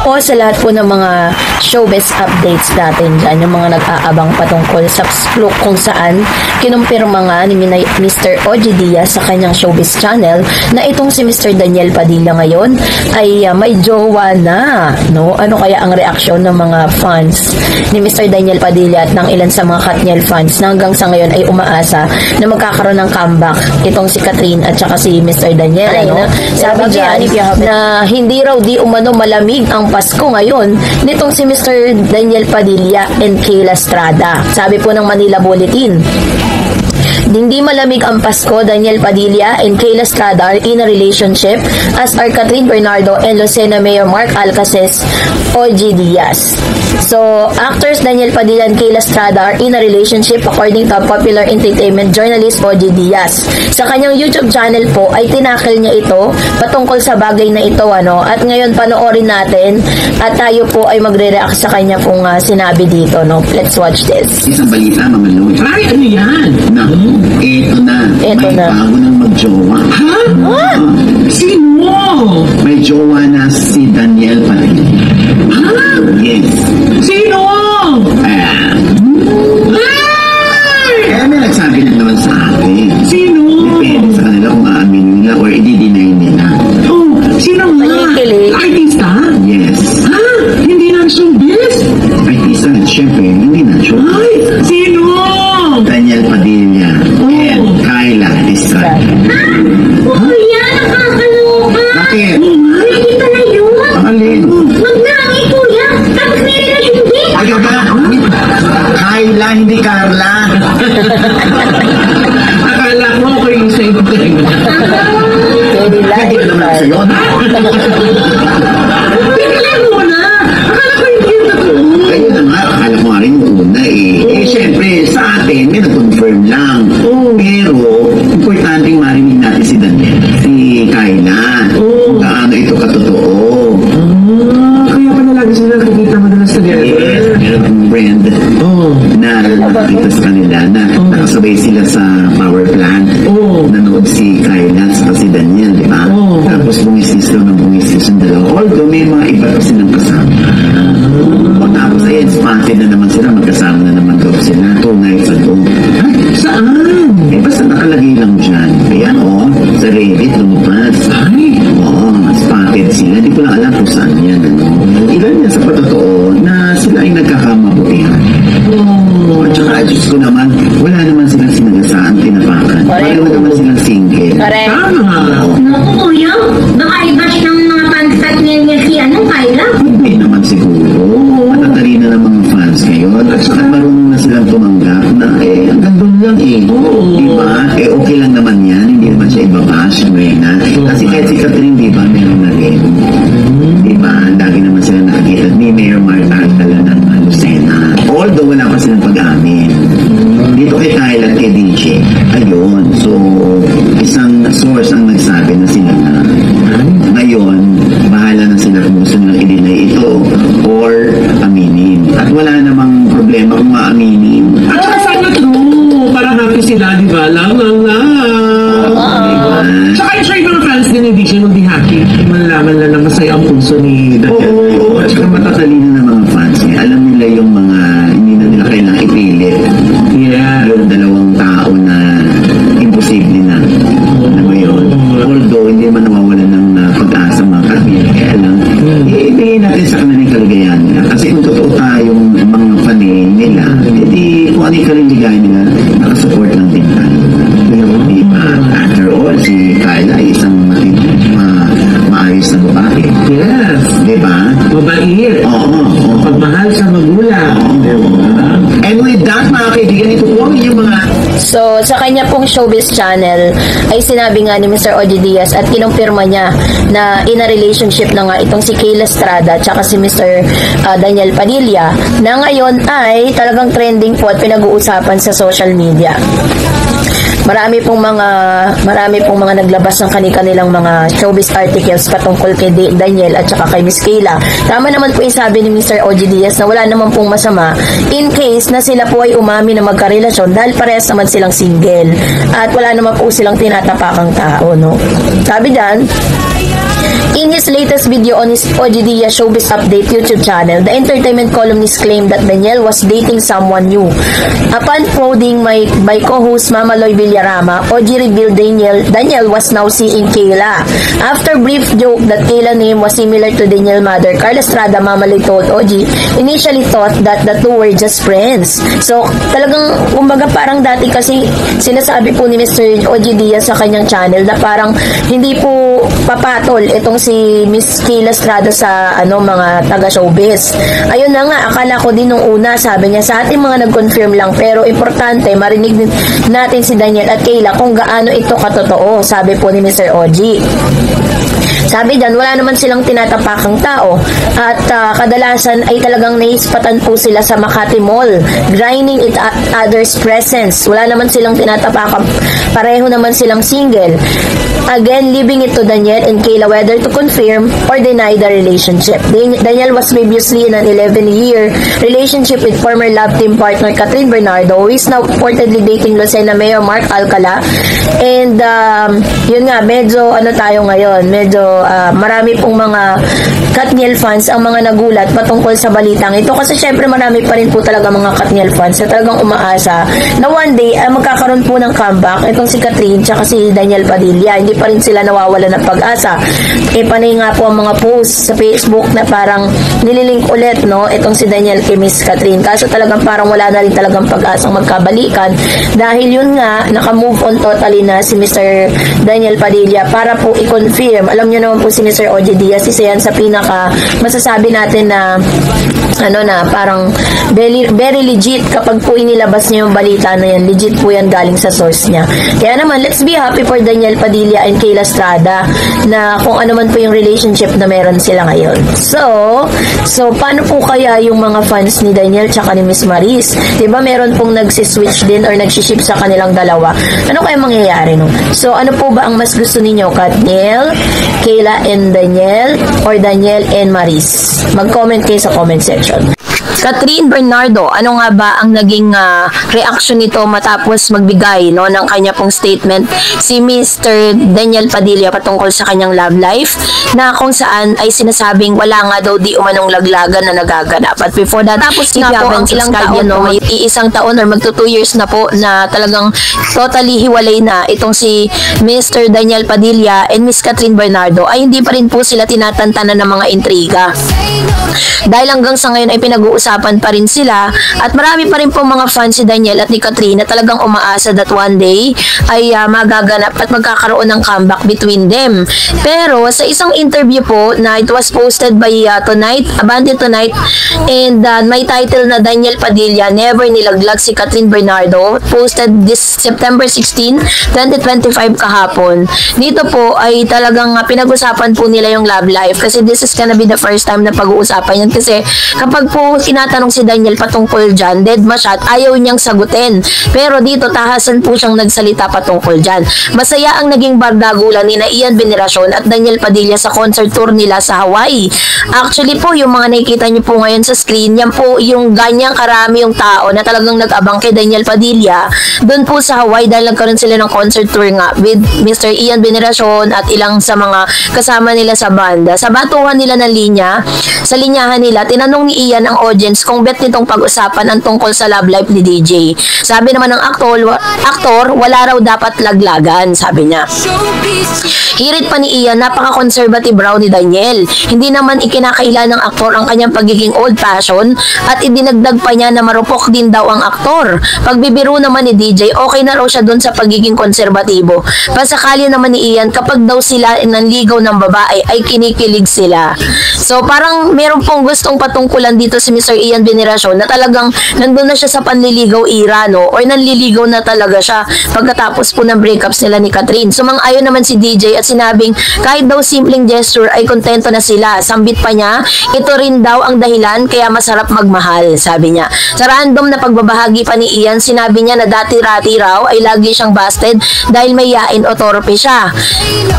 po sa lahat po ng mga showbiz updates natin dyan, yung mga nag-aabang patungkol sa kung saan kinumpirma nga ni Mr. Ogie Diaz sa kanyang showbiz channel na itong si Mr. Daniel Padilla ngayon ay may jowa na, no? Ano kaya ang reaksyon ng mga fans ni Mr. Daniel Padilla at ng ilan sa mga Katniel fans na hanggang sa ngayon ay umaasa na magkakaroon ng comeback itong si Catherine at saka si Mr. Daniel, no? Sabi dyan na hindi raw di umano malamig ang Pasko ngayon nitong si Mr. Daniel Padilla and Kayla Estrada. Sabi po ng Manila Bulletin, hindi malamig ang Pasko, Daniel Padilla and Kayla Estrada are in a relationship as are Catherine Bernardo and Lucena Mayor Mark Alcaces Ogie Diaz. So, actors Daniel Padilla and Kayla Estrada are in a relationship according to popular entertainment journalist Ogie Diaz. Sa kanyang YouTube channel po ay tinakil niya ito patungkol sa bagay na ito, ano, at ngayon panoorin natin at tayo po ay magre-react sa kanya pong sinabi dito, no. Let's watch this. Isang balita, Mama Lou. Ay, ano yan? Ito na. Ito may na. bago ng magjowa. Ha? Sino? May jowa na si Daniel Padilla. Ha? Yes. Sino? Ah. Ay! Kaya may nagsabi na naman sa akin. Sino? Depende sa kanila kung aamin nila or i-deny nila. Oh, sino nga? Nakikilig. Artista? Yes. Ha? Hindi na showbiz? Artista, syempre, hindi na sure. Ay, sino? Daniel Padilla and Kayla Estrada. Kuya, nakakaloka. Bakit? Nakita na yun. Alin? Magnangi, kuya. Tapos may relasyon din. Ayaw ba? Kayla, hindi Carla. Akala ko ako yung same thing. Hindi ka naman sa'yo. Tingnan mo na. Akala ko hindi yun totoo. Ayun na nga, akala ko nga rin yung una eh. Eh, syempre, sa atin, may na-confirm lang. Pero, importanteng marinig natin si Daniel, si Kayla. Kung gaano ito katotoo. Kaya pa na lagi sila nakikita madalas together. Yes, meron akong friend na nakikita sa kanila na nakasabay sila sa power plant. Nanood si Kayla at si Daniel, di ba? Tapos bumisis daw ng bumisis yung dalawa. Although may mga iba pa silang kasama. Tapos ayun, spotted na naman sila, magkasama na naman daw sila 2 nights ago. Saan? Eh, basta nakalagay lang dyan. Kaya sa Reddit lumabas. Spotted sila. Hindi ko lang alam kung saan yan. Ilan yan sa patotoo na sila ay nagkakamabutihan. At saka, Diyos ko naman, wala naman silang sinagasaan, tinapakan. Pareho naman silang single. Correct. Tama. Naku, kuya. Baka i-bash ng mga fans niya si Kayla. Hindi naman siguro. Matatalino ng mga fans ngayon. At saka marunong na silang tumanggap na hanggang doon lang Diba? Okay lang naman yan. Hindi naman siya ibabash. Kasi kahit si Catherine, diba, meron na rin. Diba? Lagi naman sila nakakita ni Mayor Mark Alcala ng Lucena. Although wala pa silang pag-amin. Dito kay Kyle at kay DJ. Ayun. So, isang source ang nagsabi na sila na ngayon, bahala na sila kung gusto nilang i-deny ito or aminin. At wala namang problema kung maaminin. At saka sana true. Parang happy sila, di ba? Lang. Diba? Saka I'm sure yung mga fans din hindi siya mag-happy. Malaman lang na masaya ang puso ni Daniel. At saka matatalino ng mga fans niya. Alam nila yung mga hindi na nila kailangang ipilit. Yeah. Yung dalawang tao na imposible na. Alam mo yun? Although hindi man nawawalan ng pag-asa mga Katniel, kaya lang, ibigay natin sa kanilang kaligayahan nila. Kasi kung totoo tayong mga fanay nila, hindi kung ano yung kaligayahan nila, nakasupport lang din tayo. Diba? After all, si Kayla ay isang maayos na babae. Yes. Diba? Mabait. Oo. Pagmahal sa magulang. And with that, mga kaibigan, ito po yung mga... So, sa kanya pong showbiz channel ay sinabi nga ni Mr. Ogie Diaz at kinumpirma niya na in a relationship na nga itong si Kayla Estrada at si Mr. Daniel Padilla na ngayon ay talagang trending po at pinag-uusapan sa social media. Marami pong mga naglabas ng kanilang mga showbiz articles patungkol kay Daniel at saka kay Miss Kayla. Tama naman po yung sabi ni Mr. Ogie Diaz na wala naman pong masama in case na sila po ay umami na magkarelasyon dahil parehas naman silang single at wala naman po silang tinatapakang tao, no? Sabi dyan, In his latest video on his OG Showbiz Update YouTube channel, the entertainment columnist claimed that Daniel was dating someone new. Upon probing by co-host Mama Loy Villarama, OG revealed Daniel was now seeing Kayla. After brief joke that Kayla name was similar to Daniel mother, Carla Estrada, Mama Loy told OG, initially thought that the two were just friends. So, talagang, kumbaga parang dati kasi sinasabi po ni Mr. OG Diaz sa kanyang channel na parang hindi po papatol itong si Miss Kayla Estrada sa mga taga-showbiz. Ayun na nga, akala ko din nung una, sabi niya sa ating mga nag-confirm lang, pero importante marinig natin si Daniel at Kayla kung gaano ito katotoo, sabi po ni Mr. OG. Sabi dyan, wala naman silang tinatapakang tao at kadalasan ay talagang naispatan po sila sa Makati Mall, grinding it at others' presence. Wala naman silang tinatapakang, pareho naman silang single. Again, leaving it to Daniel and Kayla whether to confirm or deny the relationship. Daniel was previously in an 11-year relationship with former love team partner Catherine Bernardo, who is now reportedly dating Lucena Mayor Mark Alcala. And yun nga, medyo tayo ngayon, medyo marami pong mga Katniel fans ang mga nagulat patungkol sa balitang ito kasi syempre marami pa rin po talaga mga Katniel fans na talagang umaasa na one day magkakaroon po ng comeback itong si Catherine tsaka si Daniel Padilla. Hindi pa rin sila nawawala ng pag-asa. Panay nga po ang mga posts sa Facebook na parang nililink ulit itong si Daniel kay Miss Catherine. Kaso talagang parang wala na rin talagang pag-asang magkabalikan dahil yun nga naka-move on totally na si Mr. Daniel Padilla para po i-confirm. Alam niyo naman po si Mr. OG Diaz, isa yan sa pinaka masasabi natin na parang very legit kapag po inilabas niya yung balita na yan, legit po yan galing sa source niya. Kaya naman, let's be happy for Daniel Padilla and Kayla Estrada na kung ano man po yung relationship na meron sila ngayon. So paano po kaya yung mga fans ni Daniel tsaka ni Miss Maris? Diba meron pong nagsiswitch din or nagsiship sa kanilang dalawa? Ano kaya mangyayari So ano po ba ang mas gusto ninyo? Katniel, Kayla and Daniel, or Daniel and Maris? Mag-comment kayo sa comment section. Catherine Bernardo, ano nga ba ang naging reaction nito matapos magbigay ng kanya pong statement si Mr. Daniel Padilla patungkol sa kanyang love life na kung saan ay sinasabing wala nga daw di umanong laglagan na nagaganap. At before that, tapos nga po ang ilang taon, may iisang taon or magto 2 years na po na talagang totally hiwalay na itong si Mr. Daniel Padilla and Miss Catherine Bernardo ay hindi pa rin po sila tinatantanan ng mga intriga. Dahil hanggang sa ngayon ay pinag-uusapan pa rin sila at marami pa rin po mga fans si Daniel at ni Catherine na talagang umaasa that one day ay magaganap at magkakaroon ng comeback between them. Pero sa isang interview po na it was posted by Abante Tonight and may title na Daniel Padilla Never Nilaglag si Catherine Bernardo, posted this September 16, 2025 kahapon. Dito po ay talagang pinag-usapan po nila yung love life kasi this is gonna be the first time na pag-uusapan yan kasi kapag po tinatanong si Daniel patungkol dyan, dead masyat, ayaw niyang sagutin. Pero dito tahasan po siyang nagsalita patungkol dyan. Masaya ang naging bardagulan ni na Ian Veneracion at Daniel Padilla sa concert tour nila sa Hawaii. Actually po, yung mga nakikita niyo po ngayon sa screen, yan po yung ganyang karami yung tao na talagang nag-abang kay Daniel Padilla doon po sa Hawaii dahil nagkaroon sila ng concert tour nga with Mr. Ian Veneracion at ilang sa mga kasama nila sa banda. Sa batuhan nila ng linya, sa linyahan nila, tinanong ni Ian ang audience kung bet nitong pag-usapan ang tungkol sa love life ni DJ. Sabi naman ng aktor, wala raw dapat laglagan, sabi niya. Hirit pa ni Ian, napaka-conservative raw ni Daniel. Hindi naman ikinakaila ng aktor ang kanyang pagiging old-fashioned at idinagdag pa niya na marupok din daw ang aktor. Pagbibiro naman ni DJ, okay na raw siya dun sa pagiging konserbatibo. Pasakali naman ni Ian, kapag daw sila nanligaw ng babae, ay kinikilig sila. So parang meron pong gustong patungkulan dito si Mr. Ian Veneracion na talagang nandun na siya sa panliligaw era, or nanliligaw na talaga siya pagkatapos po ng breakups nila ni Catherine. Sumang-ayon naman si DJ at sinabing kahit daw simpleng gesture ay kontento na sila. Sambit pa niya, ito rin daw ang dahilan kaya masarap magmahal, sabi niya. Sa random na pagbabahagi pa ni Ian, sinabi niya na dati-rati raw ay lagi siyang busted dahil may yain o torpe siya.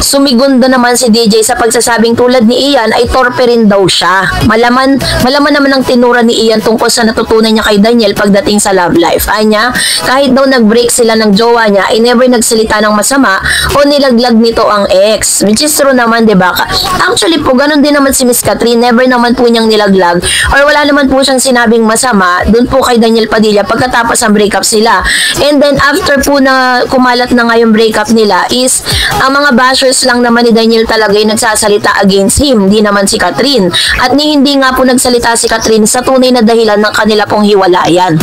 Sumigundo naman si DJ sa pagsasabing tulad ni Ian ay torpe rin daw siya. Malaman naman ang tinura ni Ian tungkol sa natutunan niya kay Daniel pagdating sa love life. Anya, kahit daw nag-break sila ng jowa niya ay never nagsalita ng masama o nilaglag nito ang ex. Which is true naman, diba? Actually po, ganun din naman si Miss Catherine. Never naman po niyang nilaglag or wala naman po siyang sinabing masama dun po kay Daniel Padilla pagkatapos ang breakup sila. And then after po na kumalat na nga yung breakup nila is ang mga bashers lang naman ni Daniel talaga yung nagsasalita against him, hindi naman si Catherine. At hindi nga po nagsalita si Catherine sa tunay na dahilan ng kanila pong hiwalayan.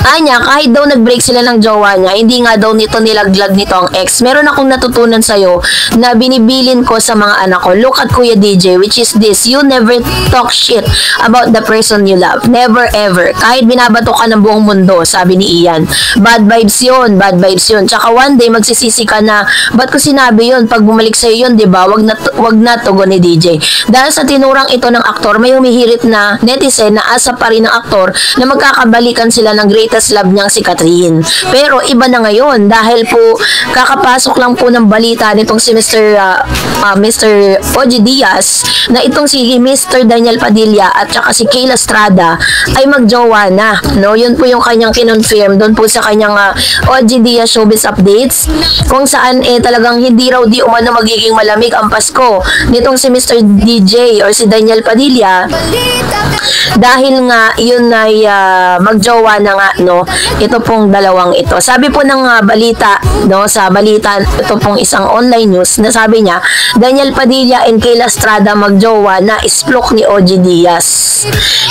Anya, kahit daw nag-break sila ng jowa niya, hindi nga daw nito nilaglag nito ang ex. Meron akong natutunan sa'yo na binibilin ko sa mga anak ko. Look at Kuya DJ, which is this: you never talk shit about the person you love. Never ever. Kahit binabato ka ng buong mundo, sabi ni Ian. Bad vibes yun, bad vibes yun. Tsaka one day, magsisisi ka na, ba't ko sinabi yun? Pag bumalik sa'yo yun, diba? Wag na tugon ni DJ. Dahil sa tinurang ito ng aktor, may humihirit na netizen na asa pa rin ng aktor na magkakabalikan sila ng greatest love niyang si Catherine. Pero iba na ngayon dahil po kakapasok lang po ng balita nitong si Mr. Oji Diaz na itong si Mr. Daniel Padilla at saka si Kayla Estrada ay magjowa na. No, yun po yung kanyang kinonfirm doon po sa kanyang Oji Diaz Showbiz Updates, kung saan talagang hindi raw di umano magiging malamig ang Pasko nitong si Mr. DJ or si Daniel Padilla dahil nga yun ay magjowa na nga, no, ito pong dalawang ito. Sabi po ng balita, no, sa balita, ito pong isang online news na sabi niya, Daniel Padilla and Kayla Estrada magjowa na, isplok ni Oji Diaz.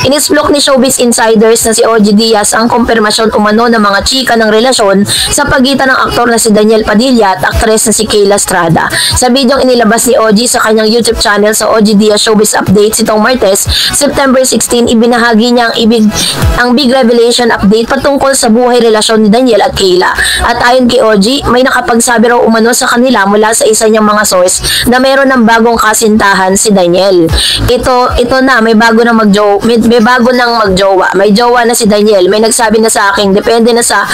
Inisplok ni Showbiz Insiders na si Oji Diaz ang kumpirmasyon umano ng mga chika ng relasyon sa pagitan ng aktor na si Daniel Padilla at aktres na si Kayla Estrada. Sa bidyong inilabas ni Oji sa kanyang YouTube channel sa Oji Diaz Showbiz Updates itong Martes, September 16, ibinahagi niya ang big revelation update patungkol sa buhay relasyon ni Daniel at Kayla. At ayon kay Oji, may nakapagsabi raw umano sa kanila mula sa isa niyang mga source na meron ng bagong kasintahan si Daniel. Ito na, may bago nang magjowa. May jowa na si Daniel. May nagsabi na sa akin, depende na sa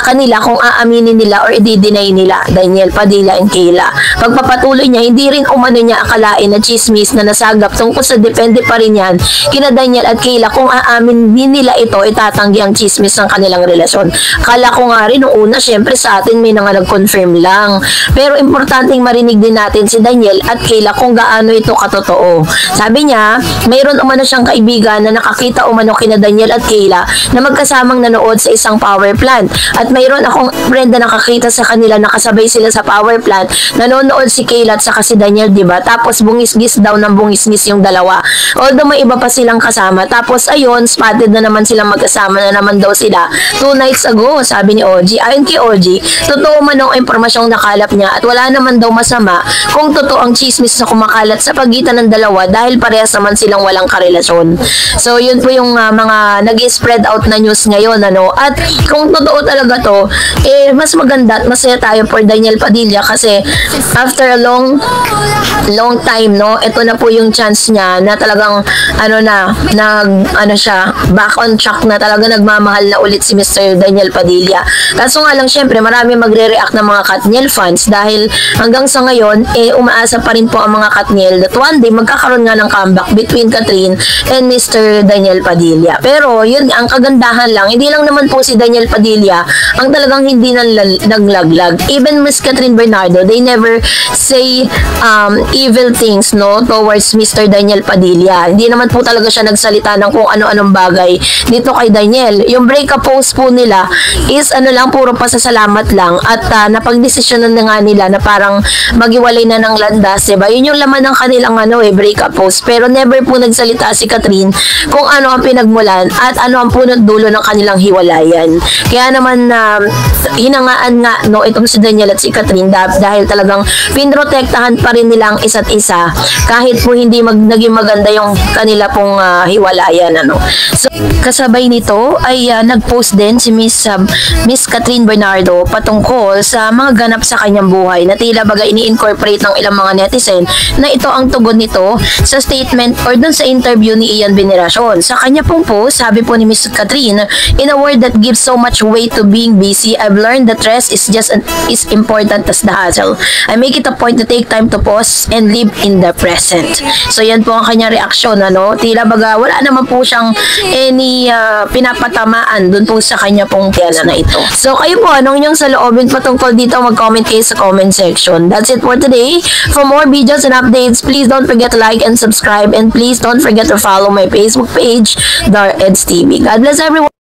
kanila kung aaminin nila or i-deny nila. Daniel Padilla and Kayla. Pagpapatuloy niya, hindi rin umano niya akalain na chismis na nasagap tungkol sa depende pa rin yan kina Daniel at Kayla kung aaminin nila ito, itatanggi ang chismis ng kanilang relasyon. Kala ko nga rin nung una, syempre sa atin may nag-confirm lang. Pero importanteng marinig din natin si Daniel at Kayla kung gaano ito katotoo. Sabi niya, mayroon umano siyang kaibigan na nakakita umano kina Daniel at Kayla na magkasamang nanood sa isang power plant. At mayroon akong friend na nakakita sa kanila, nakasabay sila sa power plant, nanonood si Kayla at saka si Daniel, diba? Tapos bungis-gis daw ng bungis-gis yung dalawa. Although may iba pa silang kasama. Tapos ayun, spotted na naman silang magkasama na naman daw sila 2 nights ago, sabi ni Oji. Ayon kay Oji, totoo man ang impormasyong nakalap niya at wala naman daw masama kung totoo ang chismis na kumakalat sa pagitan ng dalawa dahil parehas naman silang walang karelasyon. So yun po yung mga nag-spread out na news ngayon, ano. At kung totoo talaga to, mas maganda at masaya tayo for Daniel Padilla kasi after a long time, no, ito na po yung chance niya na talagang siya, back on track na, talaga nagmamahal na ulit si Mr. Daniel Padilla. Kaso nga lang, syempre, marami magre-react ng mga Katniel fans dahil hanggang sa ngayon, umaasa pa rin po ang mga Katniel that one day magkakaroon nga ng comeback between Catherine and Mr. Daniel Padilla. Pero, yun, ang kagandahan lang, hindi lang naman po si Daniel Padilla ang talagang hindi naglaglag. Even Miss Catherine Bernardo, they never say evil things, no, towards Mr. Daniel Padilla. Hindi naman po talaga siya nagsalita ng kung ano-anong bagay dito kay Daniel. Yung breakup post po nila is puro pasasalamat lang at napagdesisyonan na nga nila na parang magiwalay na ng landas, diba? Yun yung laman ng kanilang breakup post. Pero never po nagsalita si Catherine kung ano ang pinagmulan at ano ang punot dulo ng kanilang hiwalayan. Kaya naman hinangaan nga, no, itong si Daniel at si Catherine dahil talagang pinrotektahan pa rin nilang isa't isa kahit po hindi naging maganda yung kanila pong hiwalayan, ano. So kasabay nito ay nag-post din si Miss Catherine Bernardo patungkol sa mga ganap sa kanyang buhay na tila baga ini-incorporate ng ilang mga netizen na ito ang tugon nito sa statement or dun sa interview ni Ian Veneracion. Sa kanya pong post, sabi po ni Miss Catherine, in a world that gives so much weight to being busy, I've learned that rest is just as important as the hustle. I make it a point to take time to pause and live in the present. So yan po ang kanyang reaksyon, ano? Tila baga wala naman po siyang any pinapatamaan dun po sa kanya pong tela na ito. So kayo po, anong inyong saloobin patungkol dito? Mag-comment kayo sa comment section. That's it for today. For more videos and updates, please don't forget to like and subscribe, and please don't forget to follow my Facebook page, Dar Eds TV. God bless everyone.